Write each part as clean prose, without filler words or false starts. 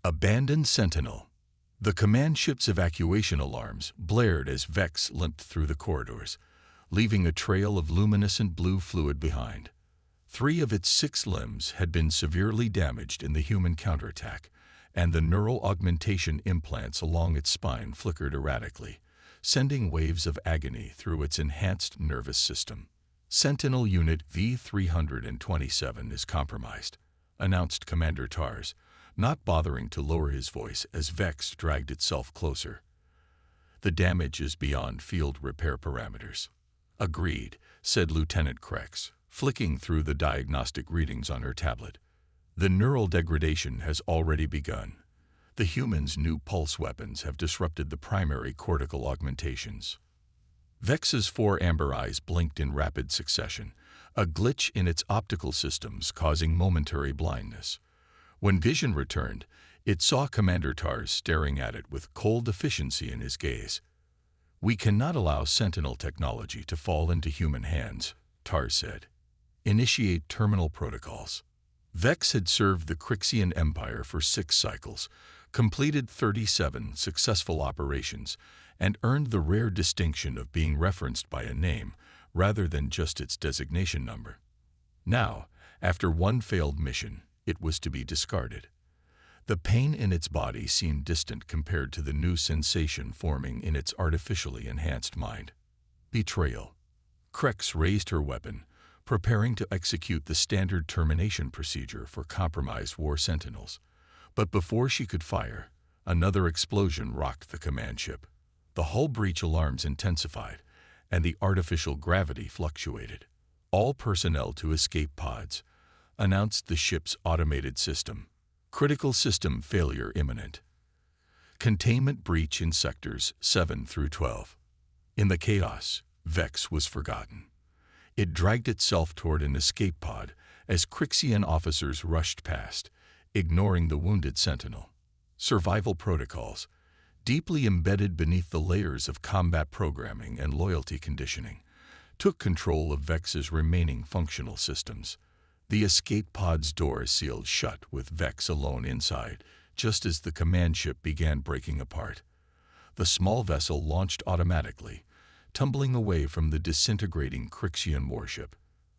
Abandoned Sentinel. The command ship's evacuation alarms blared as Vex limped through the corridors, leaving a trail of luminescent blue fluid behind. 3 of its 6 limbs had been severely damaged in the human counterattack, and the neural augmentation implants along its spine flickered erratically, sending waves of agony through its enhanced nervous system. Sentinel Unit V-327 is compromised, announced Commander Tars, not bothering to lower his voice as Vex dragged itself closer. The damage is beyond field repair parameters. Agreed, said Lieutenant Krex, flicking through the diagnostic readings on her tablet. The neural degradation has already begun. The human's new pulse weapons have disrupted the primary cortical augmentations. Vex's 4 amber eyes blinked in rapid succession, a glitch in its optical systems causing momentary blindness. When vision returned, it saw Commander Tars staring at it with cold efficiency in his gaze. "We cannot allow Sentinel technology to fall into human hands," Tars said. "Initiate terminal protocols." Vex had served the Crixian Empire for 6 cycles, completed 37 successful operations, and earned the rare distinction of being referenced by a name rather than just its designation number. Now, after 1 failed mission, it was to be discarded. The pain in its body seemed distant compared to the new sensation forming in its artificially enhanced mind. Betrayal. Krex raised her weapon, preparing to execute the standard termination procedure for compromised war sentinels. But before she could fire, another explosion rocked the command ship. The hull breach alarms intensified, and the artificial gravity fluctuated. "All personnel to escape pods," announced the ship's automated system. "Critical system failure imminent. Containment breach in sectors 7 through 12. In the chaos, Vex was forgotten. It dragged itself toward an escape pod as Crixian officers rushed past, ignoring the wounded sentinel. Survival protocols, deeply embedded beneath the layers of combat programming and loyalty conditioning, took control of Vex's remaining functional systems. The escape pod's doors sealed shut with Vex alone inside, just as the command ship began breaking apart. The small vessel launched automatically, tumbling away from the disintegrating Crixian warship.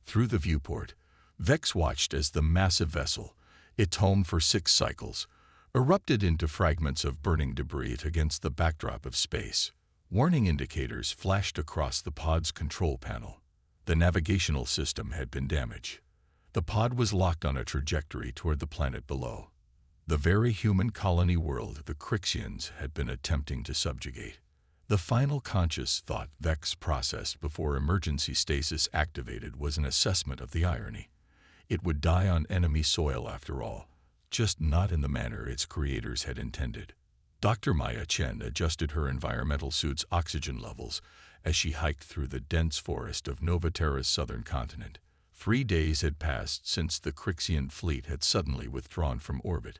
Through the viewport, Vex watched as the massive vessel, its home for 6 cycles, erupted into fragments of burning debris against the backdrop of space. Warning indicators flashed across the pod's control panel. The navigational system had been damaged. The pod was locked on a trajectory toward the planet below, the very human colony world the Crixians had been attempting to subjugate. The final conscious thought Vex processed before emergency stasis activated was an assessment of the irony. It would die on enemy soil after all, just not in the manner its creators had intended. Dr. Maya Chen adjusted her environmental suit's oxygen levels as she hiked through the dense forest of Novaterra's southern continent. 3 days had passed since the Crixian fleet had suddenly withdrawn from orbit,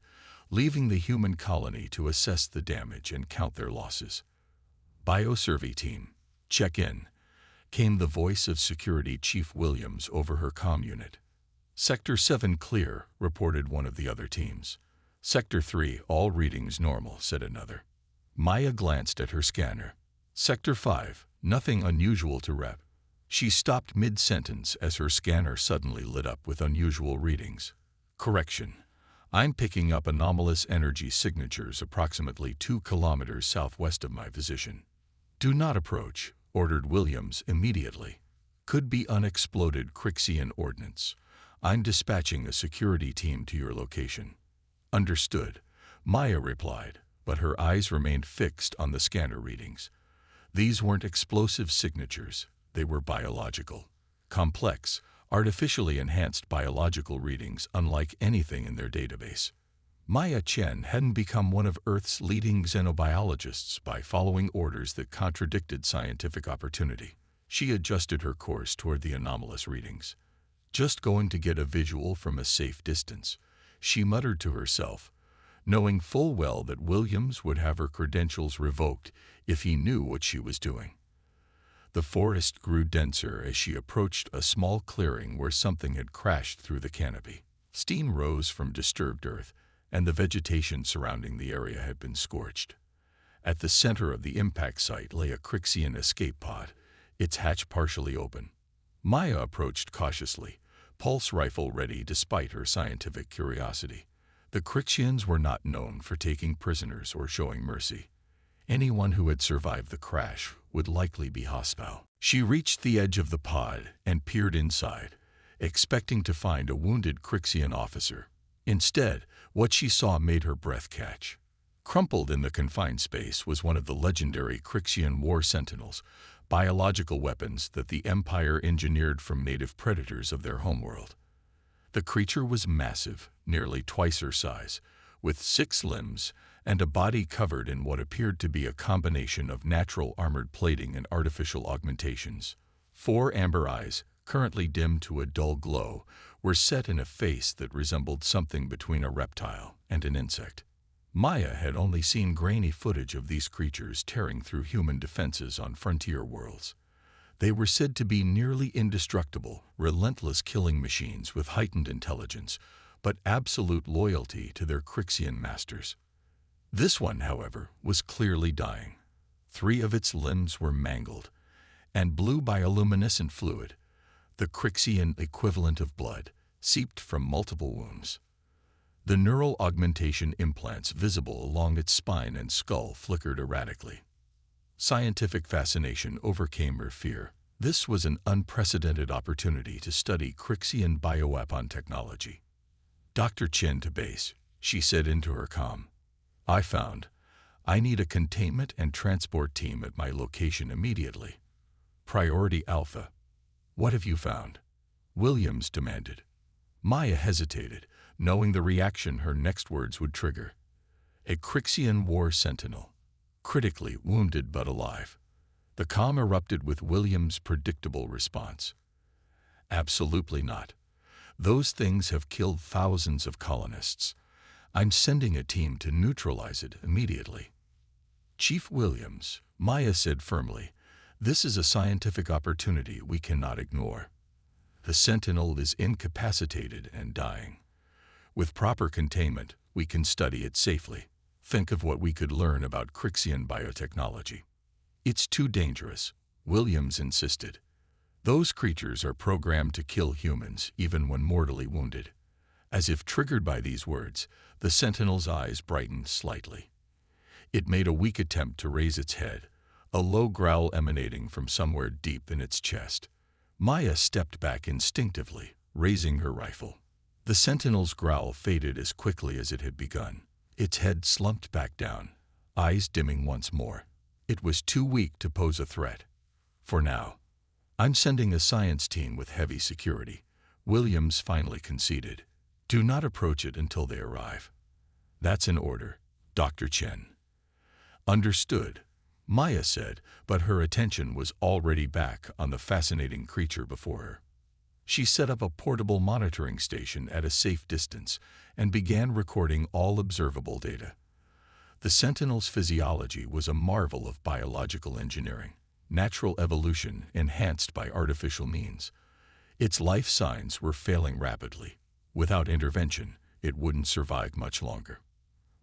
leaving the human colony to assess the damage and count their losses. "Biosurvey team, check in," came the voice of Security Chief Williams over her comm unit. "Sector 7 clear," reported one of the other teams. "Sector 3, all readings normal," said another. Maya glanced at her scanner. "Sector 5, nothing unusual to rep." She stopped mid-sentence as her scanner suddenly lit up with unusual readings. "Correction. I'm picking up anomalous energy signatures approximately 2 kilometers southwest of my position." "Do not approach," ordered Williams immediately. "Could be unexploded Crixian ordnance. I'm dispatching a security team to your location." "Understood," Maya replied, but her eyes remained fixed on the scanner readings. These weren't explosive signatures, they were biological. Complex, artificially enhanced biological readings unlike anything in their database. Maya Chen hadn't become one of Earth's leading xenobiologists by following orders that contradicted scientific opportunity. She adjusted her course toward the anomalous readings. "Just going to get a visual from a safe distance," she muttered to herself, knowing full well that Williams would have her credentials revoked if he knew what she was doing. The forest grew denser as she approached a small clearing where something had crashed through the canopy. Steam rose from disturbed earth, and the vegetation surrounding the area had been scorched. At the center of the impact site lay a Crixian escape pod, its hatch partially open. Maya approached cautiously, pulse rifle ready despite her scientific curiosity. The Crixians were not known for taking prisoners or showing mercy. Anyone who had survived the crash would likely be hostile. She reached the edge of the pod and peered inside, expecting to find a wounded Crixian officer. Instead, what she saw made her breath catch. Crumpled in the confined space was one of the legendary Crixian war sentinels, biological weapons that the Empire engineered from native predators of their homeworld. The creature was massive, nearly twice her size, with 6 limbs and a body covered in what appeared to be a combination of natural armored plating and artificial augmentations. 4 amber eyes, currently dimmed to a dull glow, were set in a face that resembled something between a reptile and an insect. Maya had only seen grainy footage of these creatures tearing through human defenses on frontier worlds. They were said to be nearly indestructible, relentless killing machines with heightened intelligence, but absolute loyalty to their Crixian masters. This one, however, was clearly dying. 3 of its limbs were mangled, and blue bioluminescent fluid, the Crixian equivalent of blood, seeped from multiple wounds. The neural augmentation implants visible along its spine and skull flickered erratically. Scientific fascination overcame her fear. This was an unprecedented opportunity to study Crixian bioweapon technology. "Dr. Chen to base," she said into her comm. I need a containment and transport team at my location immediately. Priority Alpha." "What have you found?" Williams demanded. Maya hesitated, knowing the reaction her next words would trigger. "A Crixian war sentinel, critically wounded but alive." The comm erupted with Williams' predictable response. "Absolutely not. Those things have killed thousands of colonists. I'm sending a team to neutralize it immediately." "Chief Williams," Maya said firmly, "this is a scientific opportunity we cannot ignore. The Sentinel is incapacitated and dying. With proper containment, we can study it safely. Think of what we could learn about Crixian biotechnology." "It's too dangerous," Williams insisted. "Those creatures are programmed to kill humans even when mortally wounded." As if triggered by these words, the Sentinel's eyes brightened slightly. It made a weak attempt to raise its head, a low growl emanating from somewhere deep in its chest. Maya stepped back instinctively, raising her rifle. The Sentinel's growl faded as quickly as it had begun. Its head slumped back down, eyes dimming once more. It was too weak to pose a threat. "For now. I'm sending a science team with heavy security," Williams finally conceded. "Do not approach it until they arrive." "That's an order, Dr. Chen." "Understood," Maya said, but her attention was already back on the fascinating creature before her. She set up a portable monitoring station at a safe distance and began recording all observable data. The Sentinel's physiology was a marvel of biological engineering, natural evolution enhanced by artificial means. Its life signs were failing rapidly. Without intervention, it wouldn't survive much longer.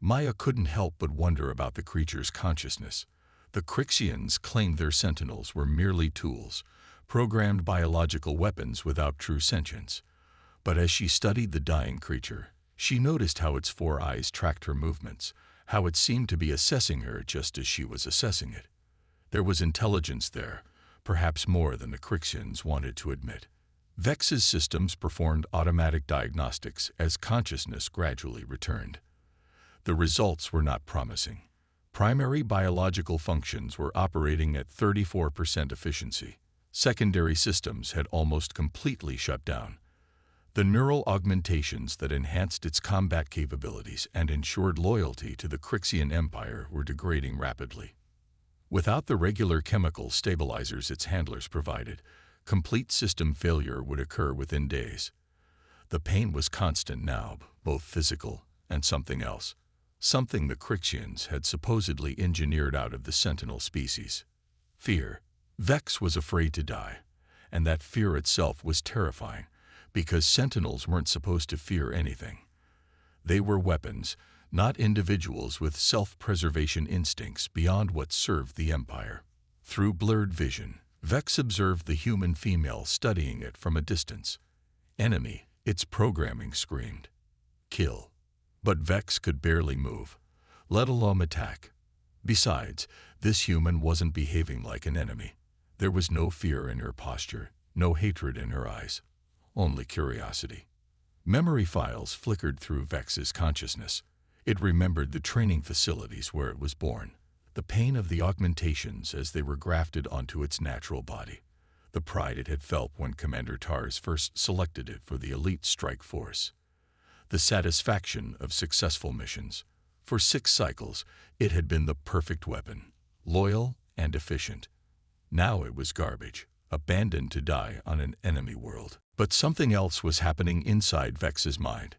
Maya couldn't help but wonder about the creature's consciousness. The Crixians claimed their sentinels were merely tools, programmed biological weapons without true sentience. But as she studied the dying creature, she noticed how its 4 eyes tracked her movements, how it seemed to be assessing her just as she was assessing it. There was intelligence there, perhaps more than the Crixians wanted to admit. Vex's systems performed automatic diagnostics as consciousness gradually returned. The results were not promising. Primary biological functions were operating at 34% efficiency. Secondary systems had almost completely shut down. The neural augmentations that enhanced its combat capabilities and ensured loyalty to the Crixian Empire were degrading rapidly. Without the regular chemical stabilizers its handlers provided, complete system failure would occur within days. The pain was constant now, both physical and something else. Something the Crixians had supposedly engineered out of the Sentinel species. Fear. Vex was afraid to die, and that fear itself was terrifying, because Sentinels weren't supposed to fear anything. They were weapons, not individuals with self-preservation instincts beyond what served the Empire. Through blurred vision, Vex observed the human female studying it from a distance. Enemy, its programming screamed. Kill. But Vex could barely move, let alone attack. Besides, this human wasn't behaving like an enemy. There was no fear in her posture, no hatred in her eyes, only curiosity. Memory files flickered through Vex's consciousness. It remembered the training facilities where it was born, the pain of the augmentations as they were grafted onto its natural body, the pride it had felt when Commander Tars first selected it for the elite strike force, the satisfaction of successful missions. For 6 cycles, it had been the perfect weapon, loyal and efficient. Now it was garbage, abandoned to die on an enemy world. But something else was happening inside Vex's mind.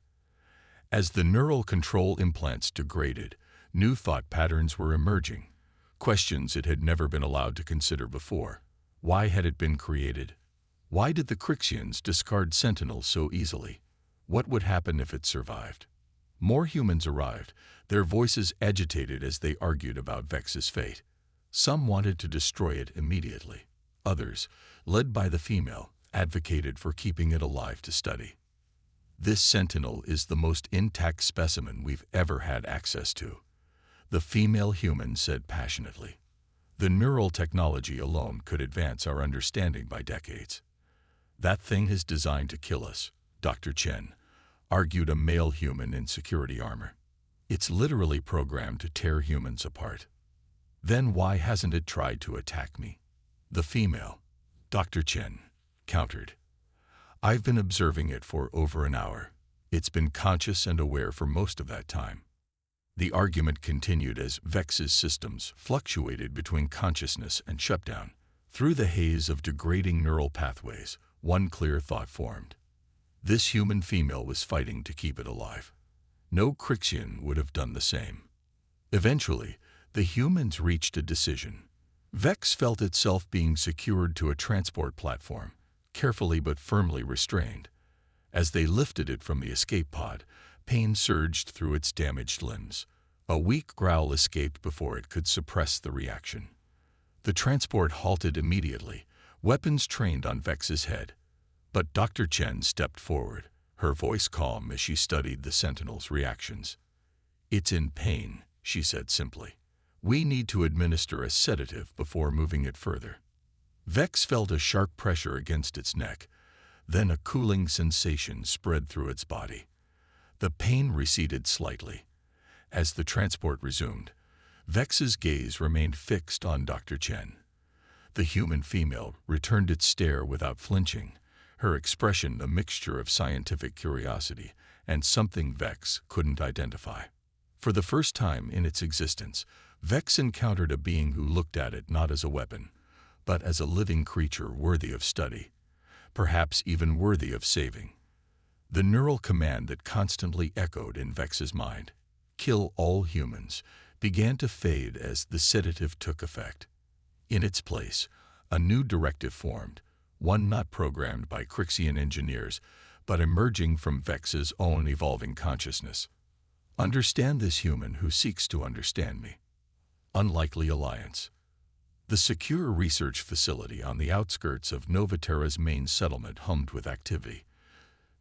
As the neural control implants degraded, new thought patterns were emerging, questions it had never been allowed to consider before. Why had it been created? Why did the Crixians discard Sentinels so easily? What would happen if it survived? More humans arrived, their voices agitated as they argued about Vex's fate. Some wanted to destroy it immediately. Others, led by the female, advocated for keeping it alive to study. This Sentinel is the most intact specimen we've ever had access to, the female human said passionately. The neural technology alone could advance our understanding by decades. That thing is designed to kill us, Dr. Chen argued, a male human in security armor. It's literally programmed to tear humans apart. Then why hasn't it tried to attack me? The female, Dr. Chen, countered. I've been observing it for over an hour. It's been conscious and aware for most of that time. The argument continued as Vex's systems fluctuated between consciousness and shutdown. Through the haze of degrading neural pathways, one clear thought formed. This human female was fighting to keep it alive. No Crixian would have done the same. Eventually, the humans reached a decision. Vex felt itself being secured to a transport platform, carefully but firmly restrained. As they lifted it from the escape pod, pain surged through its damaged limbs. A weak growl escaped before it could suppress the reaction. The transport halted immediately, weapons trained on Vex's head. But Dr. Chen stepped forward, her voice calm as she studied the Sentinel's reactions. It's in pain, she said simply. We need to administer a sedative before moving it further. Vex felt a sharp pressure against its neck, then a cooling sensation spread through its body. The pain receded slightly. As the transport resumed, Vex's gaze remained fixed on Dr. Chen. The human female returned its stare without flinching, her expression a mixture of scientific curiosity and something Vex couldn't identify. For the first time in its existence, Vex encountered a being who looked at it not as a weapon, but as a living creature worthy of study, perhaps even worthy of saving. The neural command that constantly echoed in Vex's mind, "Kill all humans," began to fade as the sedative took effect. In its place, a new directive formed, one not programmed by Crixian engineers, but emerging from Vex's own evolving consciousness. Understand this human who seeks to understand me. Unlikely alliance. The secure research facility on the outskirts of Novaterra's main settlement hummed with activity.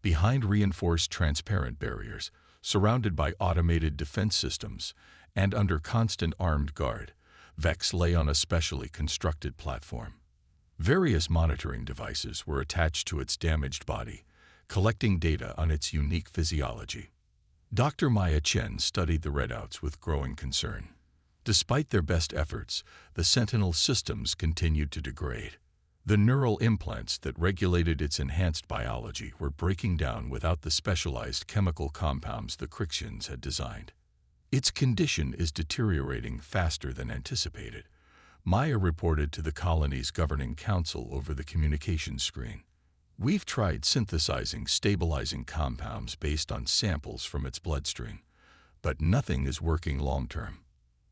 Behind reinforced transparent barriers, surrounded by automated defense systems, and under constant armed guard, Vex lay on a specially constructed platform. Various monitoring devices were attached to its damaged body, collecting data on its unique physiology. Dr. Maya Chen studied the readouts with growing concern. Despite their best efforts, the Sentinel systems continued to degrade. The neural implants that regulated its enhanced biology were breaking down without the specialized chemical compounds the Crixians had designed. Its condition is deteriorating faster than anticipated, Maya reported to the colony's governing council over the communications screen. We've tried synthesizing stabilizing compounds based on samples from its bloodstream, but nothing is working long-term.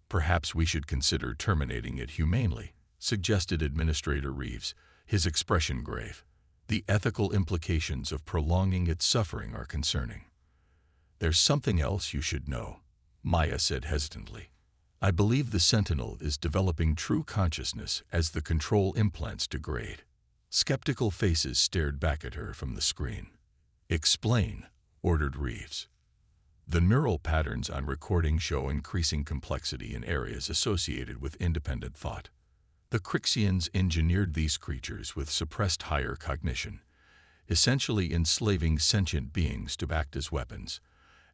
Perhaps we should consider terminating it humanely, suggested Administrator Reeves, his expression grave. The ethical implications of prolonging its suffering are concerning. There's something else you should know, Maya said hesitantly. I believe the Sentinel is developing true consciousness as the control implants degrade. Skeptical faces stared back at her from the screen. Explain, ordered Reeves. The neural patterns on recording show increasing complexity in areas associated with independent thought. The Crixians engineered these creatures with suppressed higher cognition, essentially enslaving sentient beings to act as weapons.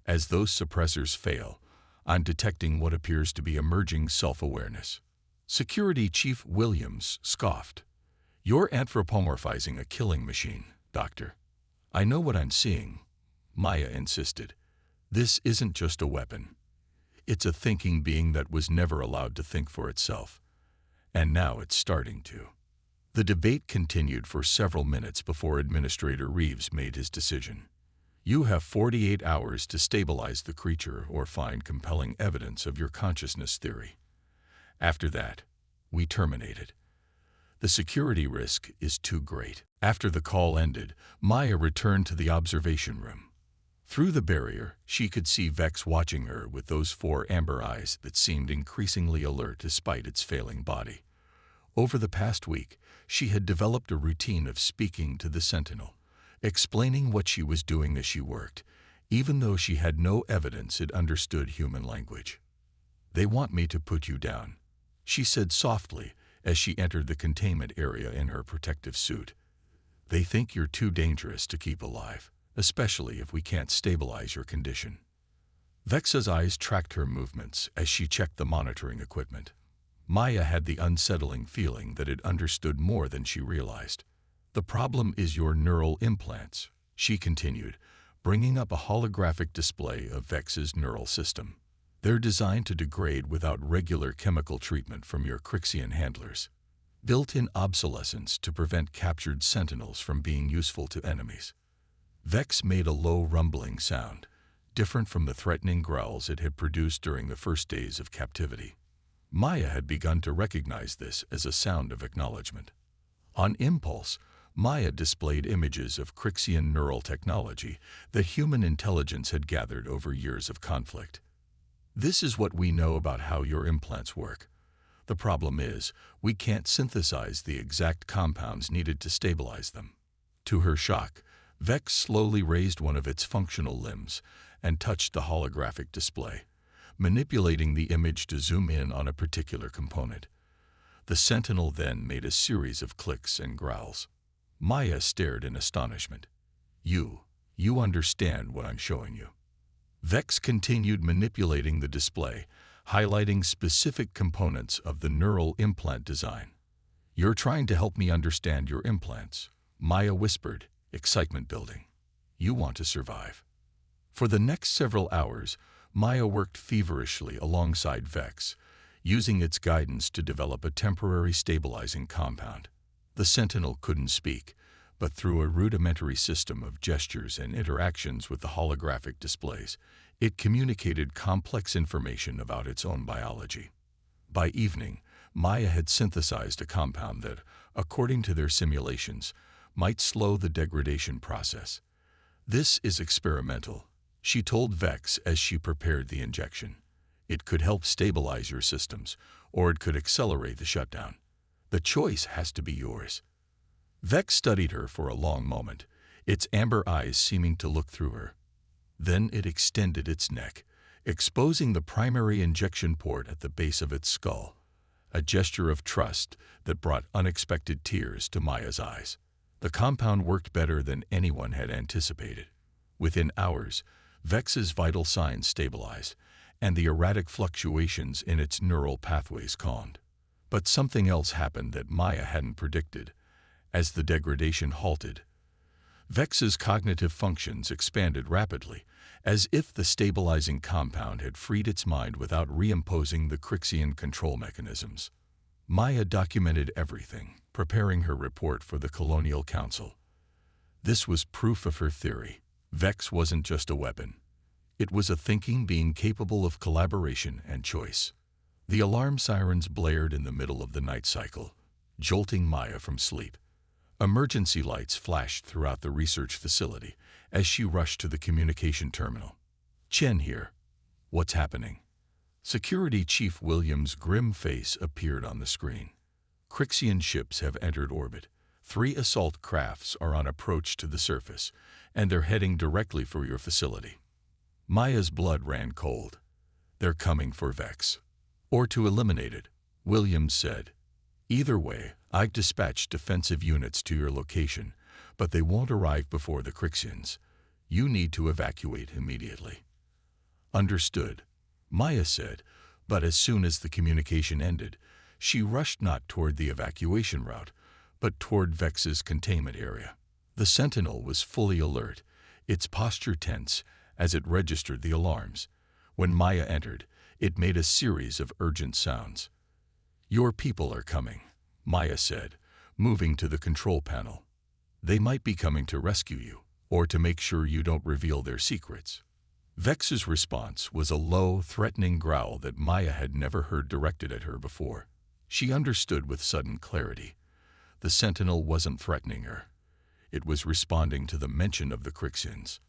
As those suppressors fail, I'm detecting what appears to be emerging self-awareness. Security Chief Williams scoffed. You're anthropomorphizing a killing machine, Doctor. I know what I'm seeing, Maya insisted. This isn't just a weapon. It's a thinking being that was never allowed to think for itself. And now it's starting to. The debate continued for several minutes before Administrator Reeves made his decision. You have 48 hours to stabilize the creature or find compelling evidence of your consciousness theory. After that, we terminate it. The security risk is too great. After the call ended, Maya returned to the observation room. Through the barrier, she could see Vex watching her with those 4 amber eyes that seemed increasingly alert despite its failing body. Over the past week, she had developed a routine of speaking to the Sentinel, explaining what she was doing as she worked, even though she had no evidence it understood human language. They want me to put you down, she said softly as she entered the containment area in her protective suit. They think you're too dangerous to keep alive, especially if we can't stabilize your condition. Vex's eyes tracked her movements as she checked the monitoring equipment. Maya had the unsettling feeling that it understood more than she realized. The problem is your neural implants, she continued, bringing up a holographic display of Vex's neural system. They're designed to degrade without regular chemical treatment from your Crixian handlers. Built-in obsolescence to prevent captured sentinels from being useful to enemies. Vex made a low rumbling sound, different from the threatening growls it had produced during the first days of captivity. Maya had begun to recognize this as a sound of acknowledgement. On impulse, Maya displayed images of Crixian neural technology that human intelligence had gathered over years of conflict. This is what we know about how your implants work. The problem is, we can't synthesize the exact compounds needed to stabilize them. To her shock, Vex slowly raised one of its functional limbs and touched the holographic display, manipulating the image to zoom in on a particular component. The Sentinel then made a series of clicks and growls. Maya stared in astonishment. You understand what I'm showing you. Vex continued manipulating the display, highlighting specific components of the neural implant design. You're trying to help me understand your implants, Maya whispered, excitement building. You want to survive. For the next several hours, Maya worked feverishly alongside Vex, using its guidance to develop a temporary stabilizing compound. The Sentinel couldn't speak, but through a rudimentary system of gestures and interactions with the holographic displays, it communicated complex information about its own biology. By evening, Maya had synthesized a compound that, according to their simulations, might slow the degradation process. This is experimental, she told Vex as she prepared the injection. It could help stabilize your systems, or it could accelerate the shutdown. The choice has to be yours. Vex studied her for a long moment, its amber eyes seeming to look through her. Then it extended its neck, exposing the primary injection port at the base of its skull, a gesture of trust that brought unexpected tears to Maya's eyes. The compound worked better than anyone had anticipated. Within hours, Vex's vital signs stabilized, and the erratic fluctuations in its neural pathways calmed. But something else happened that Maya hadn't predicted. As the degradation halted, Vex's cognitive functions expanded rapidly, as if the stabilizing compound had freed its mind without reimposing the Crixian control mechanisms. Maya documented everything, preparing her report for the Colonial Council. This was proof of her theory. Vex wasn't just a weapon. It was a thinking being capable of collaboration and choice. The alarm sirens blared in the middle of the night cycle, jolting Maya from sleep. Emergency lights flashed throughout the research facility as she rushed to the communication terminal. Chen here. What's happening? Security Chief Williams' grim face appeared on the screen. Crixian ships have entered orbit. 3 assault crafts are on approach to the surface, and they're heading directly for your facility. Maya's blood ran cold. They're coming for Vex. Or to eliminate it, Williams said. Either way, I've dispatched defensive units to your location, but they won't arrive before the Crixians. You need to evacuate immediately. Understood, Maya said, but as soon as the communication ended, she rushed not toward the evacuation route, but toward Vex's containment area. The Sentinel was fully alert, its posture tense as it registered the alarms. When Maya entered, it made a series of urgent sounds. Your people are coming, Maya said, moving to the control panel. They might be coming to rescue you, or to make sure you don't reveal their secrets. Vex's response was a low, threatening growl that Maya had never heard directed at her before. She understood with sudden clarity. The Sentinel wasn't threatening her. It was responding to the mention of the Crixians,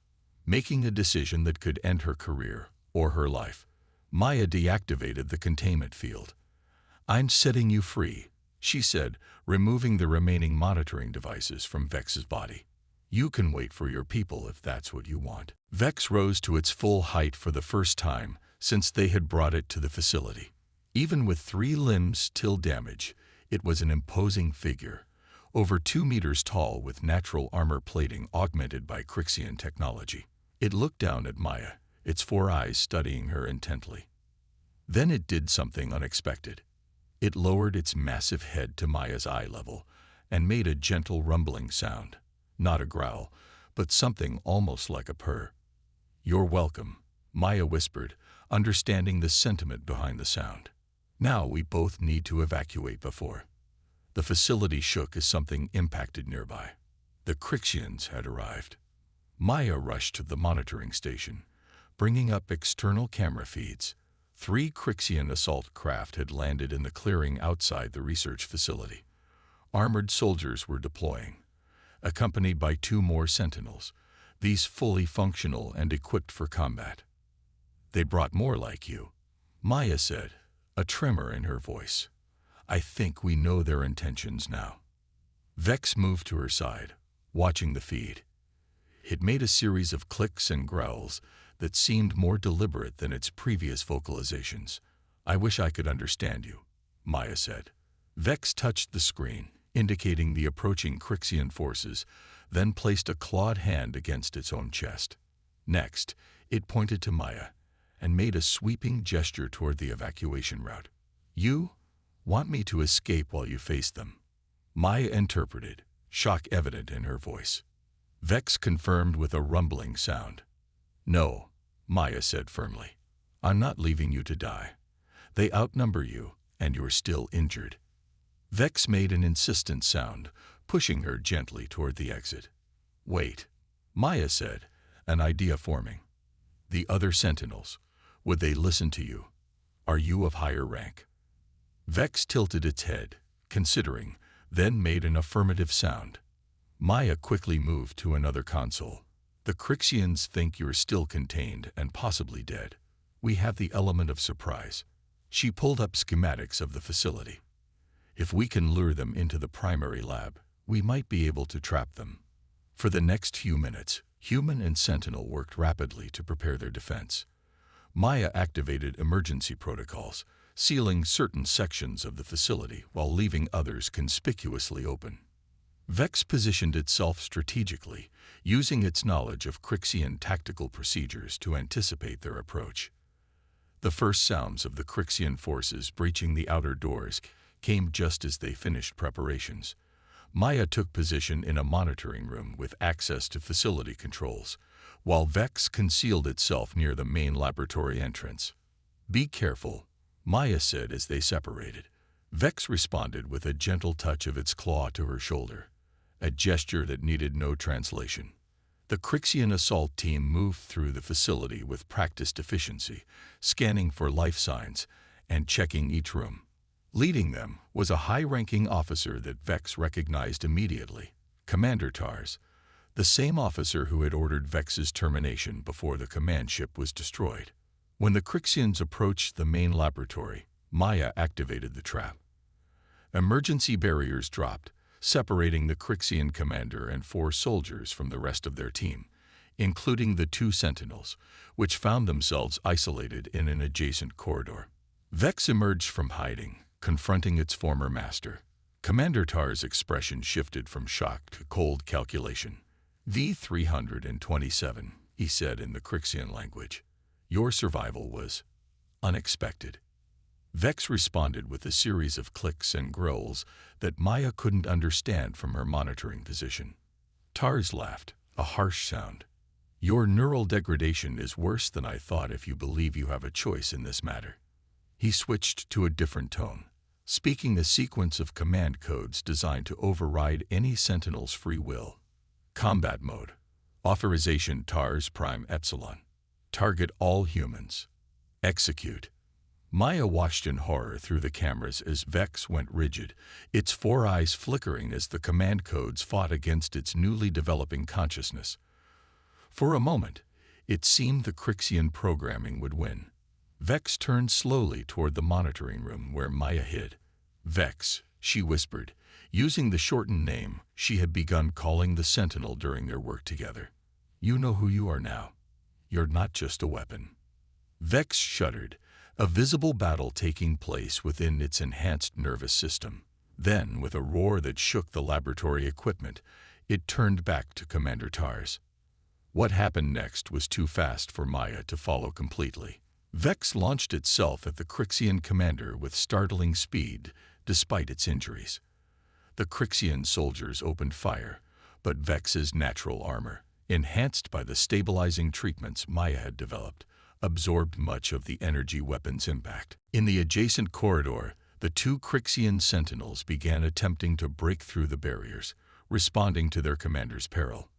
making a decision that could end her career or her life. Maya deactivated the containment field. I'm setting you free, she said, removing the remaining monitoring devices from Vex's body. You can wait for your people if that's what you want. Vex rose to its full height for the first time since they had brought it to the facility. Even with 3 limbs still damaged, it was an imposing figure, over 2 meters tall with natural armor plating augmented by Crixian technology. It looked down at Maya, its 4 eyes studying her intently. Then it did something unexpected. It lowered its massive head to Maya's eye level and made a gentle rumbling sound. Not a growl, but something almost like a purr. You're welcome, Maya whispered, understanding the sentiment behind the sound. Now we both need to evacuate before. The facility shook as something impacted nearby. The Crixians had arrived. Maya rushed to the monitoring station, bringing up external camera feeds. 3 Crixian assault craft had landed in the clearing outside the research facility. Armored soldiers were deploying, accompanied by 2 more Sentinels, these fully functional and equipped for combat. They brought more like you, Maya said, a tremor in her voice. I think we know their intentions now. Vex moved to her side, watching the feed. It made a series of clicks and growls that seemed more deliberate than its previous vocalizations. I wish I could understand you, Maya said. Vex touched the screen, indicating the approaching Crixian forces, then placed a clawed hand against its own chest. Next, it pointed to Maya and made a sweeping gesture toward the evacuation route. You want me to escape while you face them? Maya interpreted, shock evident in her voice. Vex confirmed with a rumbling sound. No, Maya said firmly. I'm not leaving you to die. They outnumber you, and you're still injured. Vex made an insistent sound, pushing her gently toward the exit. Wait, Maya said, an idea forming. The other Sentinels, would they listen to you? Are you of higher rank? Vex tilted its head, considering, then made an affirmative sound. Maya quickly moved to another console. The Crixians think you're still contained and possibly dead. We have the element of surprise. She pulled up schematics of the facility. If we can lure them into the primary lab, we might be able to trap them. For the next few minutes, Human and Sentinel worked rapidly to prepare their defense. Maya activated emergency protocols, sealing certain sections of the facility while leaving others conspicuously open. Vex positioned itself strategically, using its knowledge of Crixian tactical procedures to anticipate their approach. The first sounds of the Crixian forces breaching the outer doors came just as they finished preparations. Maya took position in a monitoring room with access to facility controls, while Vex concealed itself near the main laboratory entrance. Be careful, Maya said as they separated. Vex responded with a gentle touch of its claw to her shoulder, a gesture that needed no translation. The Crixian assault team moved through the facility with practiced efficiency, scanning for life signs and checking each room. Leading them was a high-ranking officer that Vex recognized immediately, Commander Tars, the same officer who had ordered Vex's termination before the command ship was destroyed. When the Crixians approached the main laboratory, Maya activated the trap. Emergency barriers dropped, separating the Crixian commander and 4 soldiers from the rest of their team, including the 2 sentinels, which found themselves isolated in an adjacent corridor. Vex emerged from hiding, confronting its former master. Commander Tar's expression shifted from shock to cold calculation. V-327, he said in the Crixian language. Your survival was unexpected. Vex responded with a series of clicks and growls that Maya couldn't understand from her monitoring position. Tars laughed, a harsh sound. Your neural degradation is worse than I thought if you believe you have a choice in this matter. He switched to a different tone, speaking a sequence of command codes designed to override any Sentinel's free will. Combat mode. Authorization Tars Prime Epsilon. Target all humans. Execute. Maya watched in horror through the cameras as Vex went rigid, its 4 eyes flickering as the command codes fought against its newly developing consciousness. For a moment, it seemed the Crixian programming would win. Vex turned slowly toward the monitoring room where Maya hid. Vex, she whispered, using the shortened name she had begun calling the Sentinel during their work together. You know who you are now. You're not just a weapon. Vex shuddered, a visible battle taking place within its enhanced nervous system. Then, with a roar that shook the laboratory equipment, it turned back to Commander Tars. What happened next was too fast for Maya to follow completely. Vex launched itself at the Crixian commander with startling speed, despite its injuries. The Crixian soldiers opened fire, but Vex's natural armor, enhanced by the stabilizing treatments Maya had developed, absorbed much of the energy weapon's impact. In the adjacent corridor, the 2 Crixian sentinels began attempting to break through the barriers, responding to their commander's peril.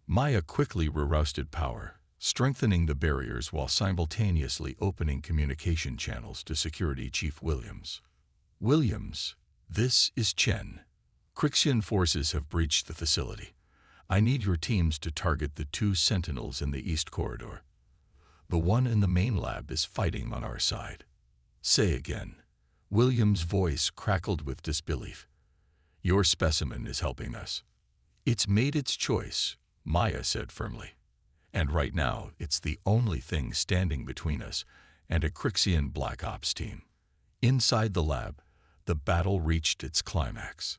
Maya quickly rerousted power, strengthening the barriers while simultaneously opening communication channels to Security Chief Williams. Williams, this is Chen. Crixian forces have breached the facility. I need your teams to target the 2 sentinels in the East Corridor. The one in the main lab is fighting on our side. Say again. Williams' voice crackled with disbelief. Your specimen is helping us. It's made its choice, Maya said firmly. And right now, it's the only thing standing between us and a Crixian Black Ops team. Inside the lab, the battle reached its climax.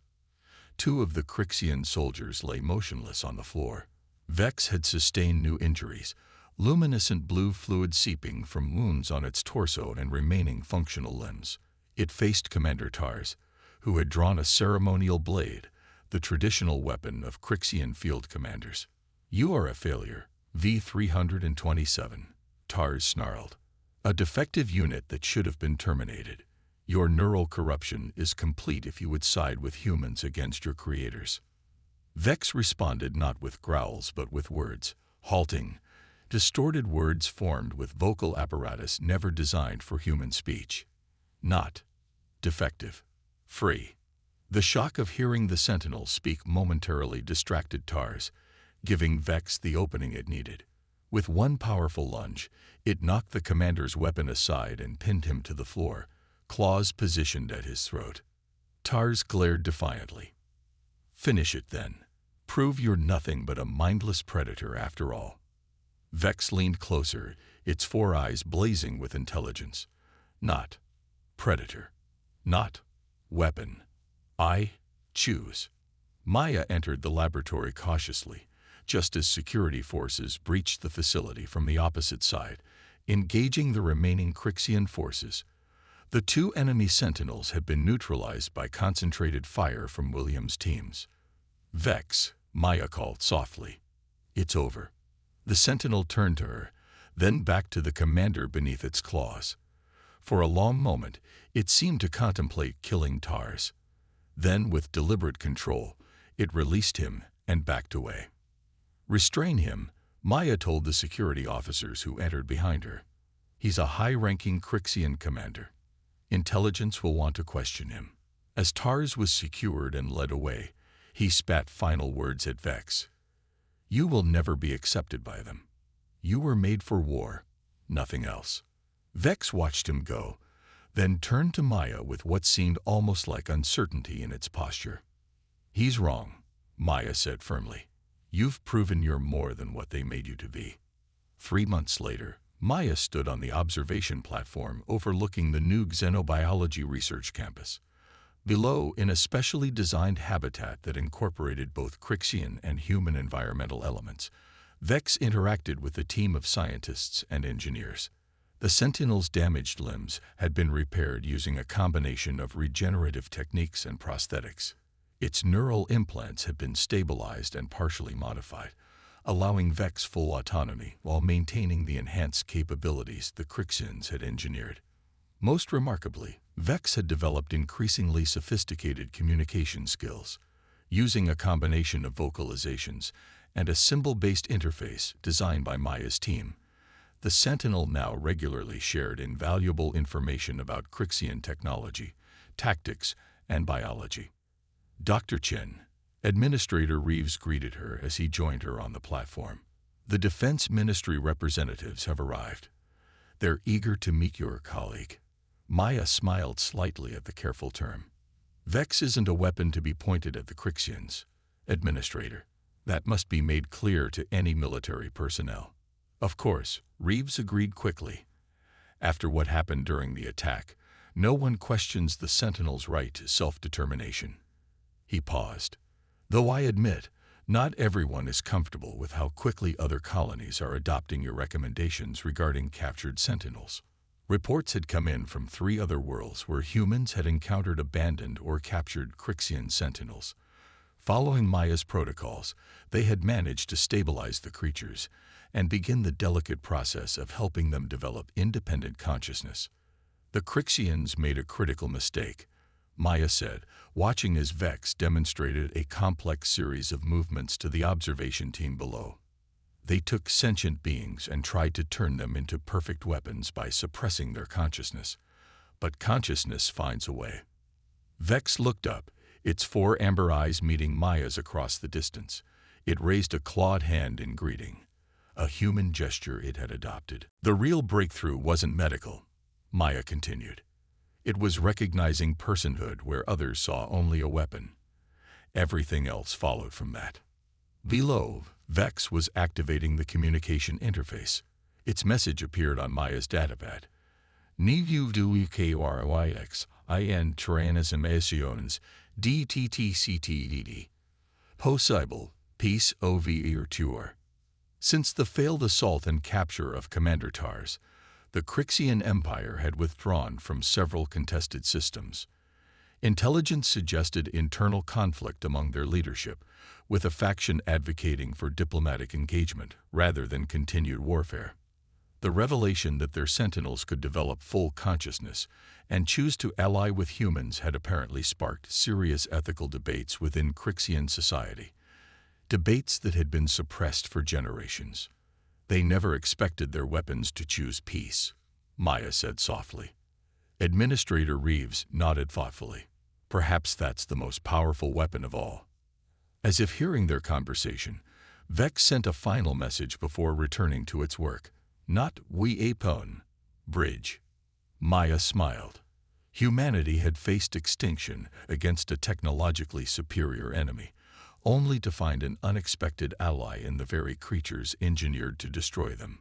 2 of the Crixian soldiers lay motionless on the floor. Vex had sustained new injuries, luminescent blue fluid seeping from wounds on its torso and remaining functional limbs. It faced Commander Tars, who had drawn a ceremonial blade, the traditional weapon of Crixian field commanders. You are a failure, V-327, Tars snarled. A defective unit that should have been terminated. Your neural corruption is complete if you would side with humans against your creators. Vex responded not with growls but with words, halting, distorted words formed with vocal apparatus never designed for human speech. Not defective. Free. The shock of hearing the Sentinel speak momentarily distracted Tars, giving Vex the opening it needed. With one powerful lunge, it knocked the commander's weapon aside and pinned him to the floor, claws positioned at his throat. Tars glared defiantly. Finish it then. Prove you're nothing but a mindless predator after all. Vex leaned closer, its 4 eyes blazing with intelligence. Not predator. Not weapon. I choose. Maya entered the laboratory cautiously, just as security forces breached the facility from the opposite side, engaging the remaining Crixian forces. The 2 enemy sentinels had been neutralized by concentrated fire from Williams' teams. Vex, Maya called softly. It's over. The sentinel turned to her, then back to the commander beneath its claws. For a long moment, it seemed to contemplate killing Tars. Then, with deliberate control, it released him and backed away. Restrain him, Maya told the security officers who entered behind her. He's a high-ranking Crixian commander. Intelligence will want to question him. As Tars was secured and led away, he spat final words at Vex. You will never be accepted by them. You were made for war, nothing else. Vex watched him go, then turned to Maya with what seemed almost like uncertainty in its posture. "He's wrong," Maya said firmly. "You've proven you're more than what they made you to be." 3 months later, Maya stood on the observation platform overlooking the new xenobiology research campus. Below, in a specially designed habitat that incorporated both Crixian and human environmental elements, Vex interacted with a team of scientists and engineers. The Sentinel's damaged limbs had been repaired using a combination of regenerative techniques and prosthetics. Its neural implants had been stabilized and partially modified, allowing Vex full autonomy while maintaining the enhanced capabilities the Crixians had engineered. Most remarkably, Vex had developed increasingly sophisticated communication skills, using a combination of vocalizations and a symbol-based interface designed by Maya's team. The Sentinel now regularly shared invaluable information about Crixian technology, tactics, and biology. Dr. Chen, Administrator Reeves greeted her as he joined her on the platform. "The Defense Ministry representatives have arrived. They're eager to meet your colleague." Maya smiled slightly at the careful term. "Vex isn't a weapon to be pointed at the Crixians, Administrator. That must be made clear to any military personnel." "Of course," Reeves agreed quickly. "After what happened during the attack, no one questions the Sentinel's right to self-determination." He paused. "Though I admit, not everyone is comfortable with how quickly other colonies are adopting your recommendations regarding captured Sentinels." Reports had come in from 3 other worlds where humans had encountered abandoned or captured Crixian Sentinels. Following Maya's protocols, they had managed to stabilize the creatures and begin the delicate process of helping them develop independent consciousness. "The Crixians made a critical mistake," Maya said, watching as Vex demonstrated a complex series of movements to the observation team below. "They took sentient beings and tried to turn them into perfect weapons by suppressing their consciousness. But consciousness finds a way." Vex looked up, its 4 amber eyes meeting Maya's across the distance. It raised a clawed hand in greeting, a human gesture it had adopted. "The real breakthrough wasn't medical," Maya continued. "It was recognizing personhood where others saw only a weapon. Everything else followed from that." Below, Vex was activating the communication interface. Its message appeared on Maya's datapad. "NIVUDUKRYX IN Transformations DTTCTDD. Possible Peace over Tour." Since the failed assault and capture of Commander Tars, the Crixian Empire had withdrawn from several contested systems. Intelligence suggested internal conflict among their leadership, with a faction advocating for diplomatic engagement rather than continued warfare. The revelation that their Sentinels could develop full consciousness and choose to ally with humans had apparently sparked serious ethical debates within Crixian society, debates that had been suppressed for generations. "They never expected their weapons to choose peace," Maya said softly. Administrator Reeves nodded thoughtfully. "Perhaps that's the most powerful weapon of all." As if hearing their conversation, Vex sent a final message before returning to its work. "Not we apone. Bridge." Maya smiled. Humanity had faced extinction against a technologically superior enemy, only to find an unexpected ally in the very creatures engineered to destroy them.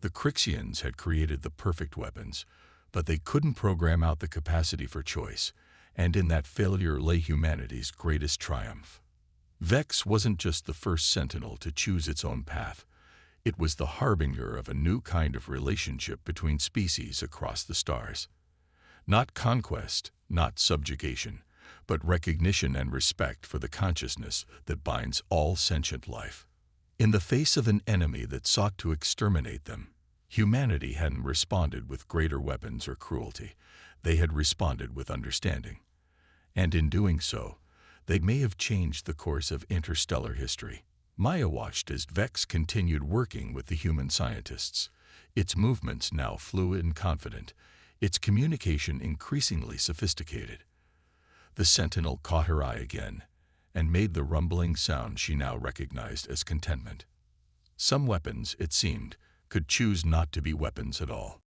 The Crixians had created the perfect weapons, but they couldn't program out the capacity for choice, and in that failure lay humanity's greatest triumph. Vex wasn't just the first Sentinel to choose its own path. It was the harbinger of a new kind of relationship between species across the stars. Not conquest, not subjugation, but recognition and respect for the consciousness that binds all sentient life. In the face of an enemy that sought to exterminate them, humanity hadn't responded with greater weapons or cruelty. They had responded with understanding. And in doing so, they may have changed the course of interstellar history. Maya watched as Vex continued working with the human scientists, its movements now fluid and confident, its communication increasingly sophisticated. The Sentinel caught her eye again and made the rumbling sound she now recognized as contentment. Some weapons, it seemed, could choose not to be weapons at all.